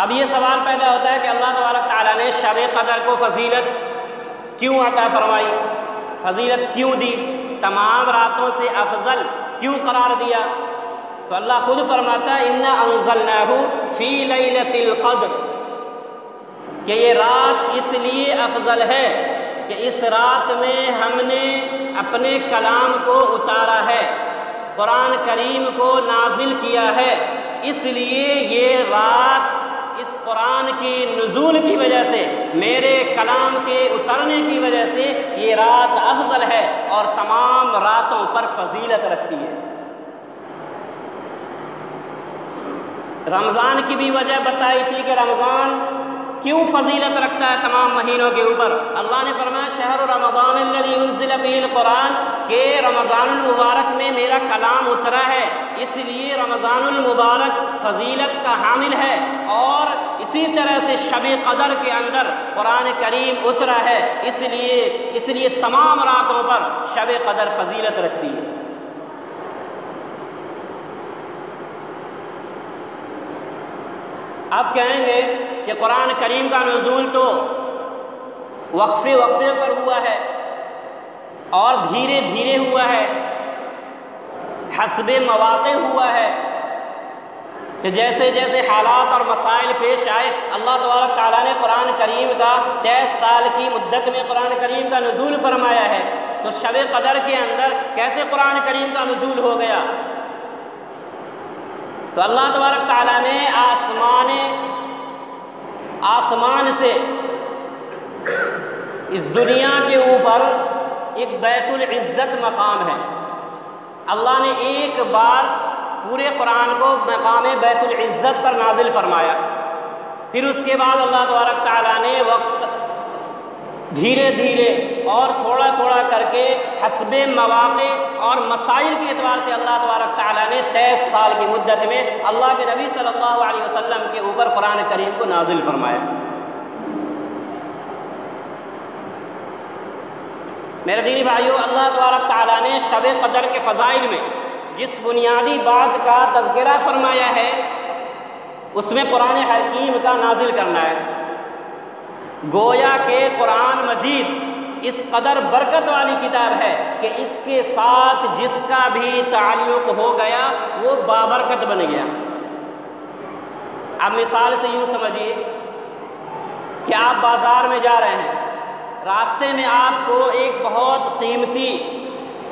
اب یہ سوال پیدا ہوتا ہے کہ اللہ تبارک تعالیٰ نے شب قدر کو فضیلت کیوں عطا فرمائی، فضیلت کیوں دی، تمام راتوں سے افضل کیوں قرار دیا؟ تو اللہ خود فرماتا ہے انا انزلناہ فی لیلۃ القدر، کہ یہ رات اس لیے افضل ہے کہ اس رات میں ہم نے اپنے کلام کو اتارا ہے، قرآن کریم کو نازل کیا ہے، اس لیے یہ رات اس قرآن کی نزول کی وجہ سے، میرے کلام کے اترنے کی وجہ سے یہ رات افضل ہے اور تمام راتوں پر فضیلت رکھتی ہے۔ رمضان کی بھی وجہ بتائی تھی کہ رمضان کیوں فضیلت رکھتا ہے تمام مہینوں کے اوپر۔ اللہ نے فرمایا شہر رمضان الذی انزل فیہ القرآن، کہ رمضان المبارک میں میرا کلام اترا ہے، اس لیے رمضان المبارک فضیلت کا حامل ہے، اور اسی طرح سے شب قدر کے اندر قرآن کریم اترا ہے، اس لیے تمام راتوں پر شب قدر فضیلت رکھتی ہے۔ اب کہیں گے کہ قرآن کریم کا نزول تو وقفے پر ہوا ہے اور دھیرے دھیرے ہوا ہے، حسب مواقع ہوا ہے، کہ جیسے جیسے حالات اور مسائل پیش آئے اللہ تبارک تعالیٰ نے قرآن کریم کا 23 سال کی مدت میں قرآن کریم کا نزول فرمایا ہے، تو شب قدر کے اندر کیسے قرآن کریم کا نزول ہو گیا؟ تو اللہ تبارک تعالیٰ نے آسمان سے اس دنیا کے اوپر ایک بیت العزت مقام ہے، اللہ نے ایک بار پورے قرآن کو مقام بیت العزت پر نازل فرمایا، پھر اس کے بعد اللہ تبارک تعالیٰ نے وقت دھیرے دھیرے اور تھوڑا تھوڑا کر کے حسب مواقع اور مسائل کے اعتبار سے اللہ تبارک تعالیٰ نے 23 سال کی مدت میں اللہ کے نبی صلی اللہ علیہ وسلم کے اوپر قرآن کریم کو نازل فرمایا۔ میرے دینی بھائیو، اللہ تبارک تعالیٰ نے شب قدر کے فضائل میں جس بنیادی بات کا تذکرہ فرمایا ہے اس میں قرآن حکیم کا نازل کرنا ہے۔ گویا کہ قرآن مجید اس قدر برکت والی کتاب ہے کہ اس کے ساتھ جس کا بھی تعلق ہو گیا وہ بابرکت بن گیا۔ اب مثال سے یوں سمجھیے کہ آپ بازار میں جا رہے ہیں، راستے میں آپ کو ایک بہت قیمتی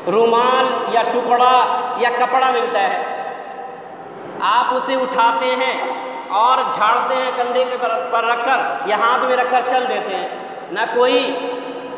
رومال یا ٹکڑا یا کپڑا ملتا ہے، آپ اسے اٹھاتے ہیں اور جھاڑتے ہیں کندھے کے پر رکھ کر یا ہاتھ میں رکھ کر چل دیتے ہیں، نہ کوئی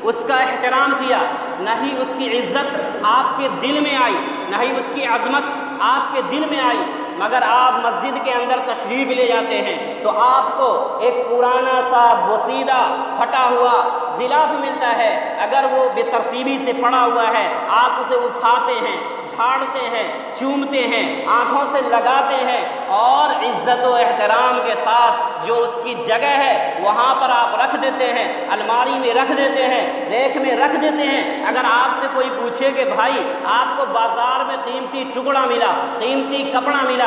اس کا احترام کیا، نہ ہی اس کی عزت آپ کے دل میں آئی، نہ ہی اس کی عظمت آپ کے دل میں آئی، مگر آپ مسجد کے اندر تشریف لے جاتے ہیں تو آپ کو ایک پرانا سا بوسیدہ پھٹا ہوا غلاف ملتا ہے، اگر وہ بے ترتیبی سے پڑا ہوا ہے آپ اسے اٹھاتے ہیں، جھاڑتے ہیں، چومتے ہیں، آنکھوں سے لگاتے ہیں اور عزت و احترام کے ساتھ جو اس کی جگہ ہے وہاں پر آپ رکھ دیتے ہیں، الماری میں رکھ دیتے ہیں، ریک میں رکھ دیتے ہیں۔ اگر آپ سے کوئی پوچھے کہ بھائی آپ کو بازار میں قیمتی ٹکڑا ملا، قیمتی کپڑا ملا،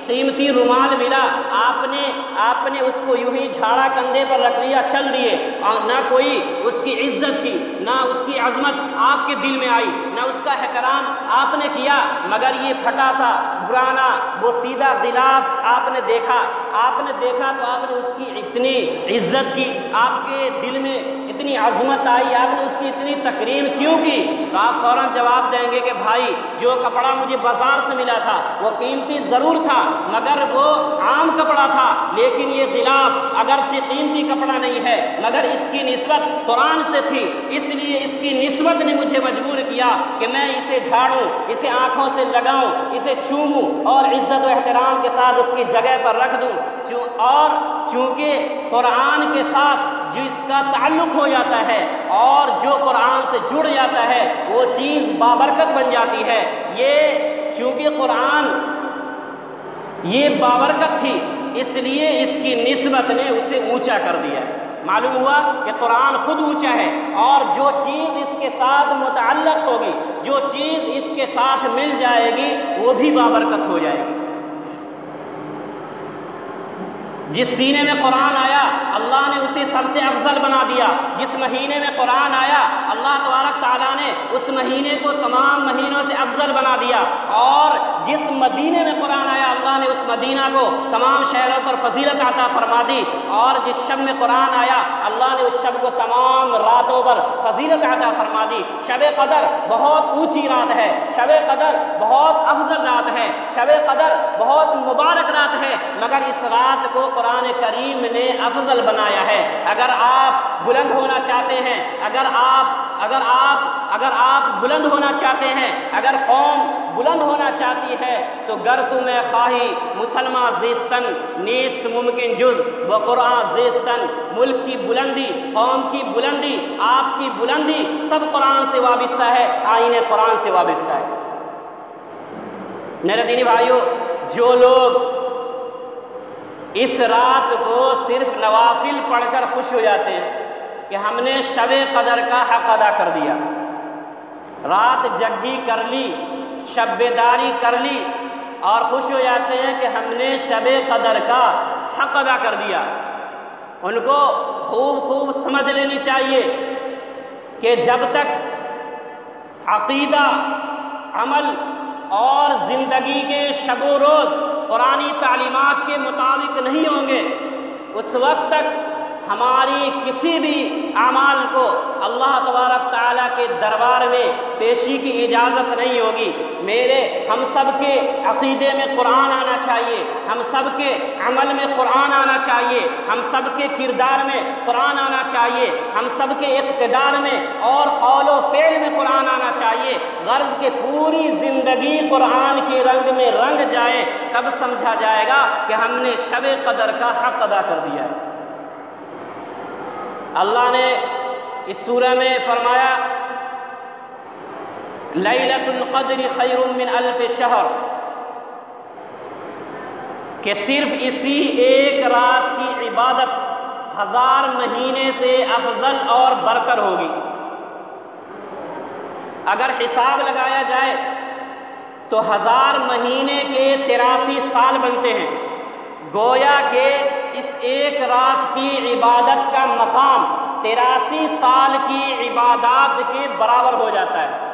قیمتی رومال ملا، آپ نے اس کو یوں ہی جھاڑا، کندھے پر رکھ لیا، چل دیے، اور نہ کوئی اس کی عزت کی، نہ اس کی عظمت آپ کے دل میں آئی، نہ اس کا احترام آپ نے کیا، مگر یہ پھٹا سا پرانا بوسیدہ غلاف آپ نے دیکھا تو آپ نے اس کی اتنی عزت کی، آپ کے دل میں اتنی عظمت آئی، آپ نے اس کی اتنی تکریم کیوں کی؟ تو آپ فوراً جواب دیں گے کہ بھائی جو کپڑا مجھے بازار سے ملا تھا وہ قیمتی ضرور تھا مگر وہ عام کپڑا تھا، لیکن یہ غلاف اگرچہ قیمتی کپڑا نہیں ہے مگر اس کی نسبت قرآن سے تھی، اس لیے اس کی نسبت نے مجھے مجبور کیا کہ میں اسے جھاڑوں، اسے آنکھوں سے لگاؤں، اسے چوموں اور عزت و احترام کے ساتھ اس کی جگہ پر رکھ دوں۔ اور چونکہ قرآن کے ساتھ جو اس کا تعلق ہو جاتا ہے اور جو قرآن سے جڑ جاتا ہے وہ چیز بابرکت بن جاتی ہے۔ یہ چونکہ قرآن یہ بابرکت تھی اس لیے اس کی نسبت نے اسے اونچا کر دیا۔ معلوم ہوا کہ قرآن خود اونچا ہے اور جو چیز اس کے ساتھ متعلق ہوگی، جو چیز اس کے ساتھ مل جائے گی وہ بھی بابرکت ہو جائے گی۔ جس سینے میں قرآن آیا اللہ نے اسے سب سے افضل بنا دیا. جس مہینے میں قرآن آیا اللہ تبارک تعالیٰ نے اس مہینے کو تمام مہینوں سے افضل بنا دیا. اور جس مدینے میں قرآن آیا اللہ نے اس مدینہ کو تمام شہروں پر فضیلت عطا فرما دی. اور جس شب میں قرآن آیا اللہ نے اس شب کو تمام راتوں پر فضیلت عطا فرما دی. شب قدر بہت اونچی رات ہے، شب قدر بہت افضل رات ہے، شب قدر بہت مبارک رات ہے، مگر اس رات کو قرآن کریم نے افضل بنایا ہے. اگر آپ بلند ہونا چاہتے ہیں، اگر آپ بلند ہونا چاہتے ہیں، اگر قوم بلند ہونا چاہتی ہے تو گر تمہیں خواہی مسلمان زیستن نیست ممکن جز و قرآن زیستن. ملک کی بلندی، قوم کی بلندی، آپ کی بلندی سب قرآن سے وابستہ ہے، آئین قرآن سے وابستہ ہے. میرے دینی بھائیوں، جو لوگ اس رات کو صرف نوافل پڑھ کر خوش ہو جاتے ہیں کہ ہم نے شب قدر کا حق ادا کر دیا، رات جگی کر لی، شب بیداری کر لی اور خوش ہو جاتے ہیں کہ ہم نے شب قدر کا حق ادا کر دیا، ان کو خوب سمجھ لینی چاہیے کہ جب تک عقیدہ، عمل اور زندگی کے شب و روز قرآنی تعلیمات کے مطابق نہیں ہوں گے، اس وقت تک ہماری کسی بھی اعمال کو اللہ تبارک تعالیٰ کے دربار میں پیشی کی اجازت نہیں ہوگی. ہم سب کے عقیدے میں قرآن آنا چاہیے، ہم سب کے عمل میں قرآن آنا چاہیے، ہم سب کے کردار میں قرآن آنا چاہیے، ہم سب کے اقتدار میں اور قول و فعل میں قرآن آنا چاہیے. غرض کہ پوری زندگی قرآن کے رنگ میں رنگ جائے، تب سمجھا جائے گا کہ ہم نے شب قدر کا حق ادا کر دیا ہے. اللہ نے اس سورہ میں فرمایا لیلۃ القدر خیر من الف شہر، کہ صرف اسی ایک رات کی عبادت 1000 مہینے سے افضل اور برتر ہوگی. اگر حساب لگایا جائے تو 1000 مہینے کے 83 سال بنتے ہیں. گویا کہ اس ایک رات کی عبادت کا مقام 83 سال کی عبادات کے برابر ہو جاتا ہے.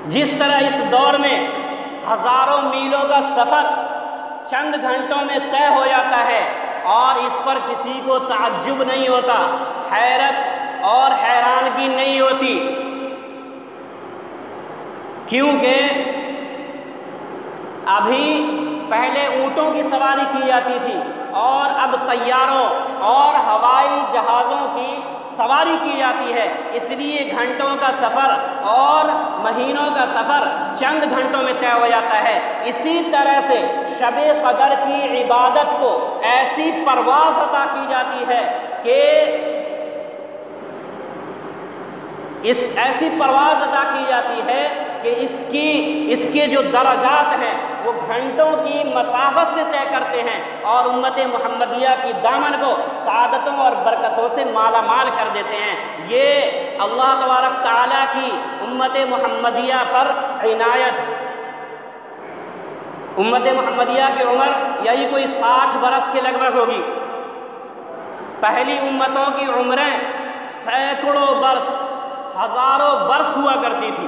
جس طرح اس دور میں ہزاروں میلوں کا سفر چند گھنٹوں میں طے ہو جاتا ہے اور اس پر کسی کو تعجب نہیں ہوتا، حیرت اور حیرانگی نہیں ہوتی، کیونکہ ابھی پہلے اونٹوں کی سواری کی جاتی تھی اور اب طیاروں اور ہوائی جہازوں کی سواری کی جاتی ہے. اس لیے گھنٹوں کا سفر اور مہینوں کا سفر چند گھنٹوں میں طے ہو جاتا ہے. اسی طرح سے شب قدر کی عبادت کو ایسی پرواز عطا کی جاتی ہے کہ ایسی پرواز عطا کی جاتی ہے کہ اس کے جو درجات ہیں وہ گھنٹوں کی مسافت سے طے کرتے ہیں اور امت محمدیہ کی دامن کو سعادتوں اور برکتوں سے مالا مال کر دیتے ہیں. یہ اللہ تبارک تعالیٰ کی امت محمدیہ پر عنایت. امت محمدیہ کی عمر یہی کوئی 60 برس کے لگ بھگ ہوگی. پہلی امتوں کی عمریں سینکڑوں برس، ہزاروں برس ہوا کرتی تھی.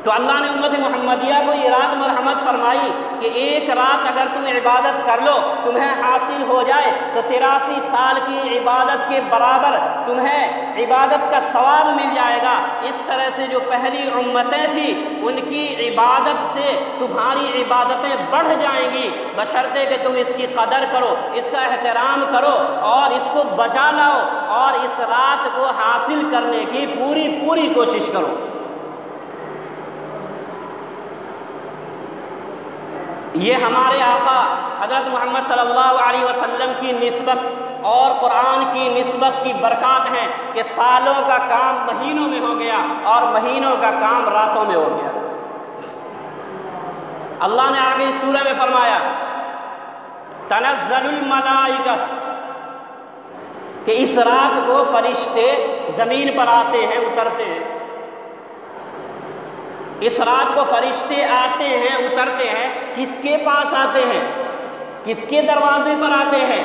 تو اللہ نے امت محمدیہ کو یہ رات مرحمت فرمائی کہ ایک رات اگر تم عبادت کر لو تمہیں حاصل ہو جائے تو 83 سال کی عبادت کے برابر تمہیں عبادت کا ثواب مل جائے گا. اس طرح سے جو پہلی امتیں تھیں ان کی عبادت سے تمہاری عبادتیں بڑھ جائیں گی، بشرطے کہ تم اس کی قدر کرو، اس کا احترام کرو اور اس کو بجا لاؤ اور اس رات کو حاصل کرنے کی پوری کوشش کرو. یہ ہمارے آقا حضرت محمد صلی اللہ علیہ وسلم کی نسبت اور قرآن کی نسبت کی برکات ہیں کہ سالوں کا کام مہینوں میں ہو گیا اور مہینوں کا کام راتوں میں ہو گیا. اللہ نے آگے اس سورہ میں فرمایا تنزل الملائکہ، کہ اس رات کو فرشتے زمین پر آتے ہیں، اترتے ہیں. اس رات کو فرشتے آتے ہیں اترتے ہیں، کس کے پاس آتے ہیں؟ کس کے دروازے پر آتے ہیں؟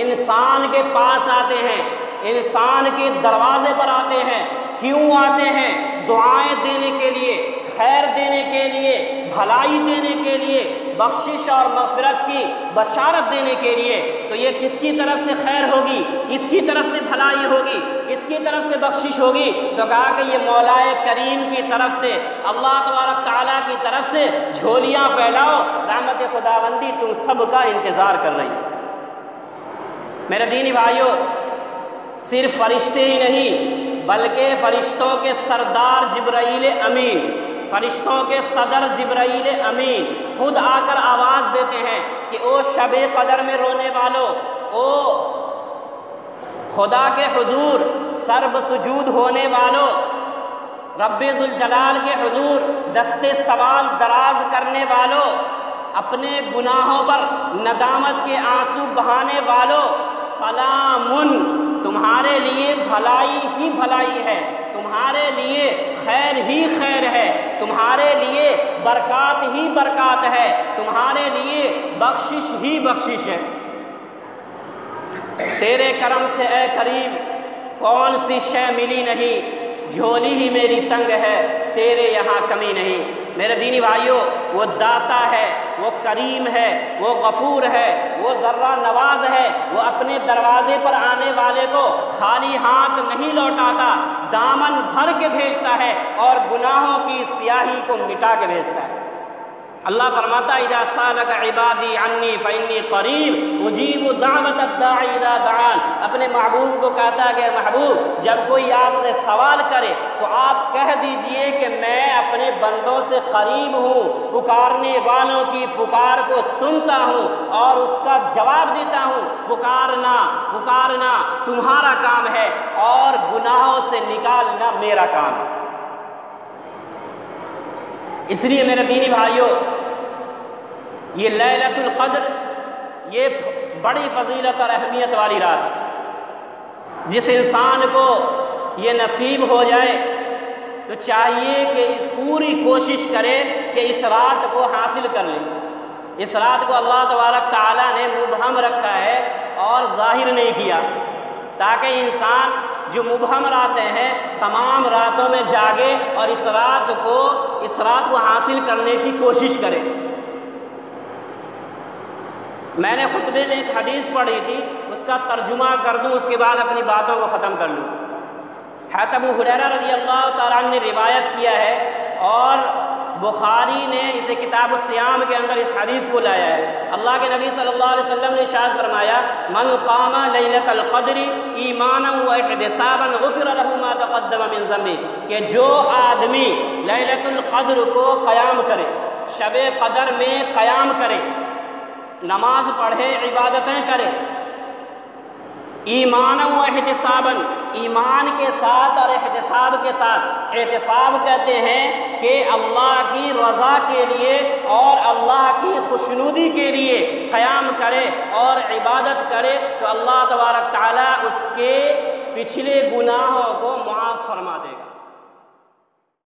انسان کے پاس آتے ہیں، انسان کے دروازے پر آتے ہیں۔ کیوں آتے ہیں؟ دعائیں دینے کے لیے، خیر دینے کے لیے، بھلائی دینے کے لیے، بخشش اور مغفرت کی بشارت دینے کے لیے۔ تو یہ کس کی طرف سے خیر ہوگی؟ کس کی طرف سے بھلائی ہوگی؟ کس کی طرف سے بخشش ہوگی؟ تو کہا کہ یہ مولا کریم کی طرف سے، اللہ تبارک تعالیٰ کی طرف سے جھولیاں پھیلاؤ، رحمت خداوندی تم سب کا انتظار کر رہی ہے۔ میرے دینی بھائیوں، صرف فرشتے ہی نہیں بلکہ فرشتوں کے سردار جبرائیل امین، فرشتوں کے صدر جبرائیل امین خود آ کر آواز دیتے ہیں کہ او شب قدر میں رونے والوں، او خدا کے حضور سرب سجود ہونے والوں، رب ذوالجلال کے حضور دستے سوال دراز کرنے والوں، اپنے گناہوں پر ندامت کے آنسو بہانے والوں، سلامن، تمہارے لیے بھلائی ہی بھلائی ہے، تمہارے لیے خیر ہی خیر ہے، تمہارے لیے برکات ہی برکات ہے، تمہارے لیے بخشش ہی بخشش ہے۔ تیرے کرم سے اے کریم کون سی شے ملی نہیں، جھولی ہی میری تنگ ہے، تیرے یہاں کمی نہیں۔ میرے دینی بھائیوں، وہ داتا ہے، وہ کریم ہے، وہ غفور ہے، وہ ذرہ نواز ہے، وہ اپنے دروازے پر آنے والے کو خالی ہاتھ نہیں لوٹاتا، دامن بھر کے بھیجتا ہے اور گناہوں کی سیاہی کو مٹا کے بھیجتا ہے۔ اللہ فرماتا ہے اذا سالک عبادی عنی فانی قریب اجیب دعوت الداعی اذا دعان، اپنے محبوب کو کہتا ہے کہ محبوب جب کوئی آپ سے سوال کرے تو آپ کہہ دیجئے کہ میں اپنے بندوں سے قریب ہوں، پکارنے والوں کی پکار کو سنتا ہوں اور اس کا جواب دیتا ہوں۔ پکارنا پکارنا تمہارا کام ہے اور گناہوں سے نکالنا میرا کام ہے۔ اس لیے میرے دینی بھائیوں، یہ لیلۃ القدر یہ بڑی فضیلت اور اہمیت والی رات ہے۔ جس انسان کو یہ نصیب ہو جائے تو چاہیے کہ پوری کوشش کرے کہ اس رات کو حاصل کر لے۔ اس رات کو اللہ تبارک تعالیٰ نے مبہم رکھا ہے اور ظاہر نہیں کیا، تاکہ انسان جو مبہم راتیں ہیں تمام راتوں میں جاگے اور اس رات کو حاصل کرنے کی کوشش کرے۔ میں نے خطبے میں ایک حدیث پڑھی تھی، اس کا ترجمہ کر دوں، اس کے بعد اپنی باتوں کو ختم کر لوں۔ حضرت ابو ہریرہ رضی اللہ تعالیٰ عنہ نے روایت کیا ہے اور بخاری نے اسے کتاب الصیام کے اندر اس حدیث کو لایا ہے۔ اللہ کے نبی صلی اللہ علیہ وسلم نے ارشاد فرمایا من قام لیلۃ القدر ایمانا واحتسابا غفر له ما تقدم من ذنبه، کہ جو آدمی لیلۃ القدر کو قیام کرے، شب قدر میں قیام کرے، نماز پڑھے، عبادتیں کرے، ایمانا و احتسابا، ایمان کے ساتھ اور احتساب کے ساتھ۔ احتساب کہتے ہیں کہ اللہ کی رضا کے لیے اور اللہ کی خوشنودی کے لیے قیام کرے اور عبادت کرے تو اللہ تبارک تعالیٰ اس کے پچھلے گناہوں کو معاف فرما دے گا۔